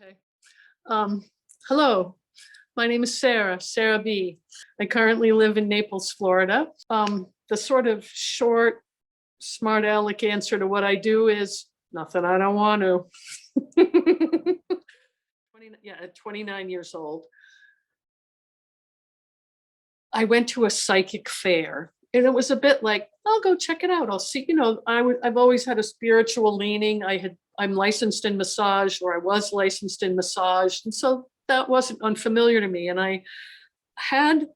Okay. Um, Hello, my name is Sarah B. I currently live in Naples, Florida. The sort of short, smart aleck answer to what I do is nothing I don't want to. 29 years old. I went to a psychic fair and it was a bit like, I'll go check it out. I'll see, I've always had a spiritual leaning. I'm licensed in massage, or I was licensed in massage. And so that wasn't unfamiliar to me. And had,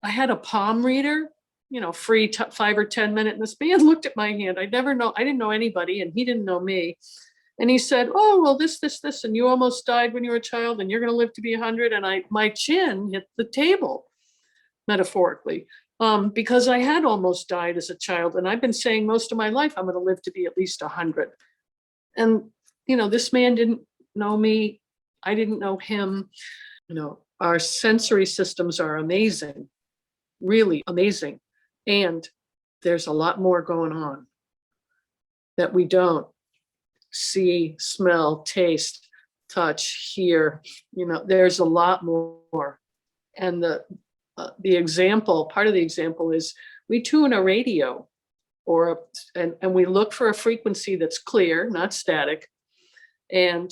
I had a palm reader, free 5 or 10 minute. And this man looked at my hand. I didn't know anybody and he didn't know me. And he said, oh, well, this, and you almost died when you were a child and you're going to live to be 100. And my chin hit the table, metaphorically, because I had almost died as a child. And I've been saying most of my life, I'm going to live to be at least 100. And, this man didn't know me. I didn't know him. Our sensory systems are amazing, really amazing. And there's a lot more going on that we don't see, smell, taste, touch, hear. There's a lot more. And part of the example is we tune a radio and we look for a frequency that's clear, not static, and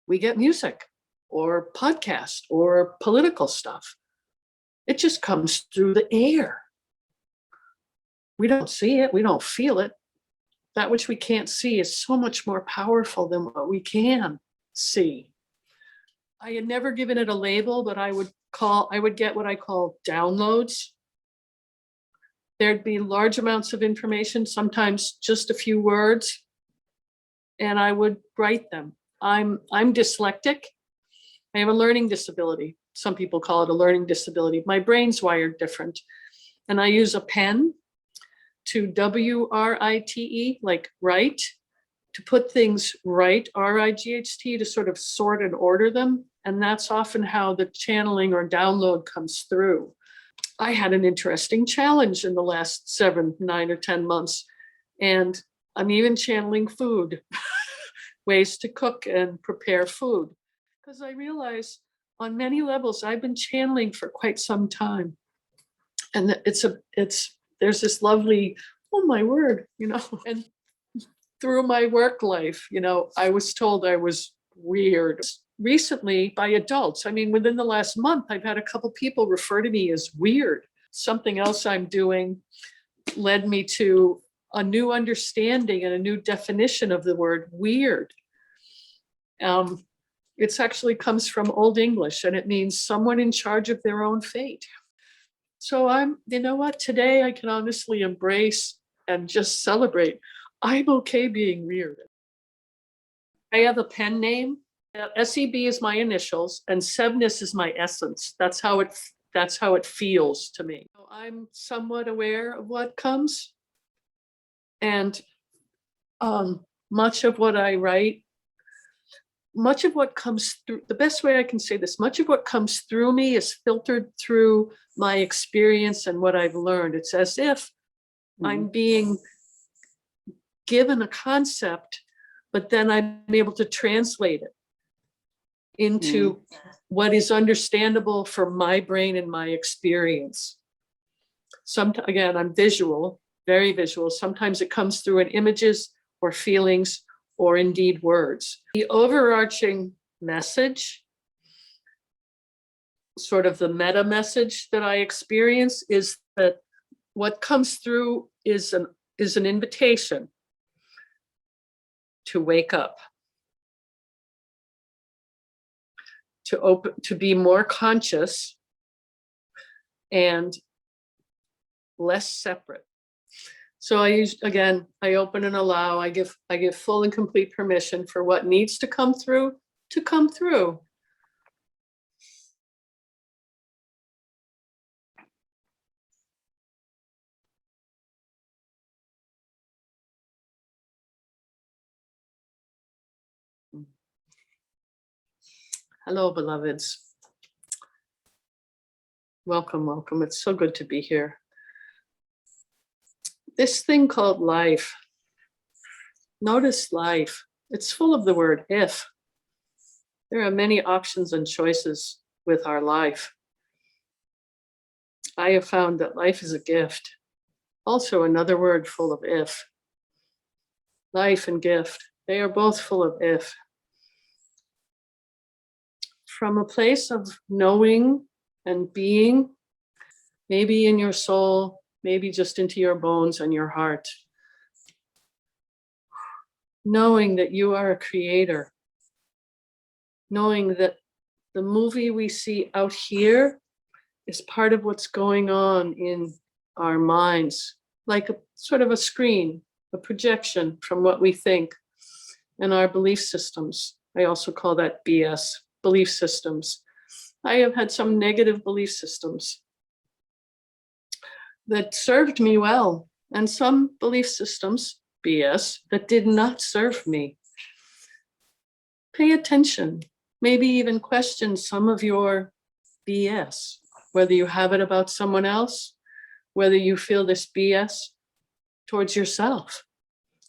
we get music or podcast or political stuff. It just comes through the air. We don't see it, we don't feel it. That which we can't see is so much more powerful than what we can see. I had never given it a label, but I would get what I call downloads. There'd be large amounts of information, sometimes just a few words, and I would write them. I'm dyslexic. I have a learning disability. Some people call it a learning disability. My brain's wired different. And I use a pen to WRITE, like write, to put things right, RIGHT, to sort of sort and order them. And that's often how the channeling or download comes through. I had an interesting challenge in the last 7, 9, or 10 months. And I'm even channeling food, ways to cook and prepare food. Because I realize on many levels, I've been channeling for quite some time. And there's this lovely, oh my word, and through my work life, I was told I was weird. Recently by adults. Within the last month, I've had a couple people refer to me as weird. Something else I'm doing led me to a new understanding and a new definition of the word weird. It actually comes from Old English, and it means someone in charge of their own fate. So today I can honestly embrace and just celebrate. I'm okay being weird. I have a pen name. SEB is my initials and Sebness is my essence. That's how it feels to me. I'm somewhat aware of what comes, and much of what I write, much of what comes through, the best way I can say this, much of what comes through me is filtered through my experience and what I've learned. It's as if I'm being given a concept, but then I'm able to translate it into what is understandable for my brain and my experience. Again, I'm visual, very visual. Sometimes it comes through in images or feelings or indeed words. The overarching message, sort of the meta message that I experience, is that what comes through is an invitation to wake up, to be more conscious and less separate. So I open and allow, I give full and complete permission for what needs to come through to come through. Hello, beloveds. Welcome, welcome. It's so good to be here. This thing called life. Notice life. It's full of the word if. There are many options and choices with our life. I have found that life is a gift. Also, another word full of if. Life and gift, they are both full of if. From a place of knowing and being, maybe in your soul, maybe just into your bones and your heart. Knowing that you are a creator. Knowing that the movie we see out here is part of what's going on in our minds, like a sort of a screen, a projection from what we think and our belief systems. I also call that BS, belief systems. I have had some negative belief systems that served me well, and some belief systems, BS, that did not serve me. Pay attention, maybe even question some of your BS, whether you have it about someone else, whether you feel this BS towards yourself.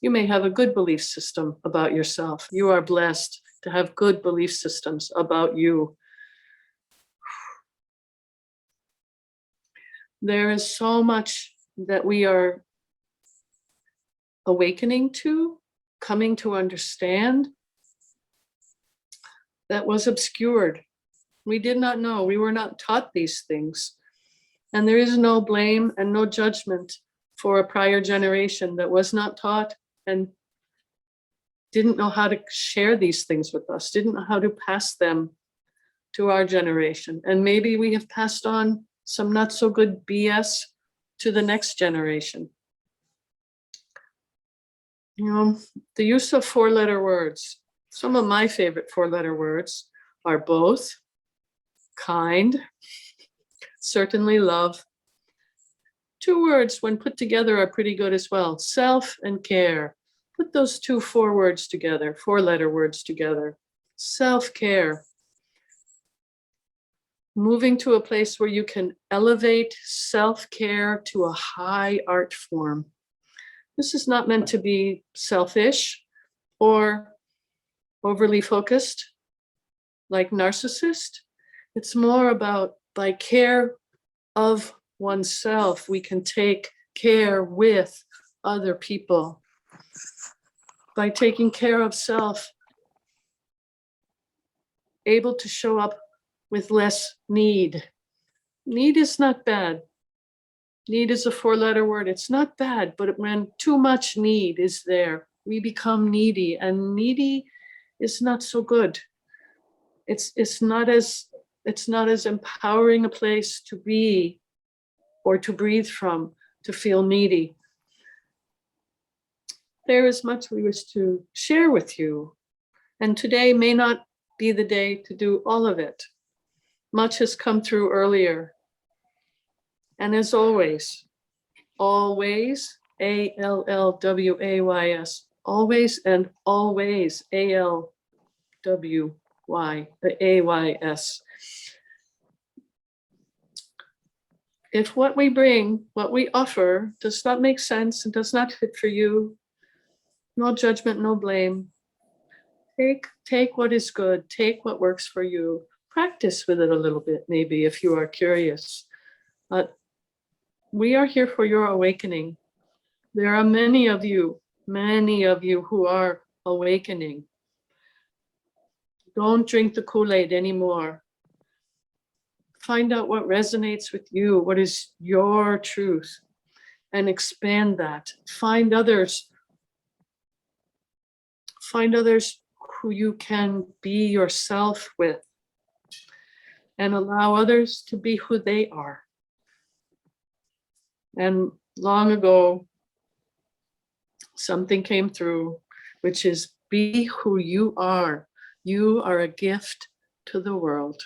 You may have a good belief system about yourself. You are blessed to have good belief systems about you. There is so much that we are awakening to, coming to understand, that was obscured. We did not know. We were not taught these things. And there is no blame and no judgment for a prior generation that was not taught and didn't know how to share these things with us, didn't know how to pass them to our generation. And maybe we have passed on some not so good BS to the next generation. You know, the use of four-letter words. Some of my favorite four-letter words are both, kind, certainly love. Two words, when put together, are pretty good as well. Self and care. Put those four words together, four-letter words together. Self-care. Moving to a place where you can elevate self-care to a high art form. This is not meant to be selfish or overly focused, like narcissist. It's more about, by care of oneself, we can take care with other people. By taking care of self, able to show up with less need. Need is not bad. Need is a four-letter word. It's not bad, but when too much need is there, we become needy, and needy is not so good. It's not as empowering a place to be or to breathe from, to feel needy. There is much we wish to share with you, and today may not be the day to do all of it. Much has come through earlier. And as always, always, ALLWAYS, always and always, ALWYAYS. If what we bring, what we offer, does not make sense and does not fit for you, no judgment, no blame. Take what is good, take what works for you. Practice with it a little bit, maybe, if you are curious. But we are here for your awakening. There are many of you who are awakening. Don't drink the Kool-Aid anymore. Find out what resonates with you, what is your truth, and expand that. Find others who you can be yourself with, and allow others to be who they are. And long ago, something came through, which is be who you are. You are a gift to the world.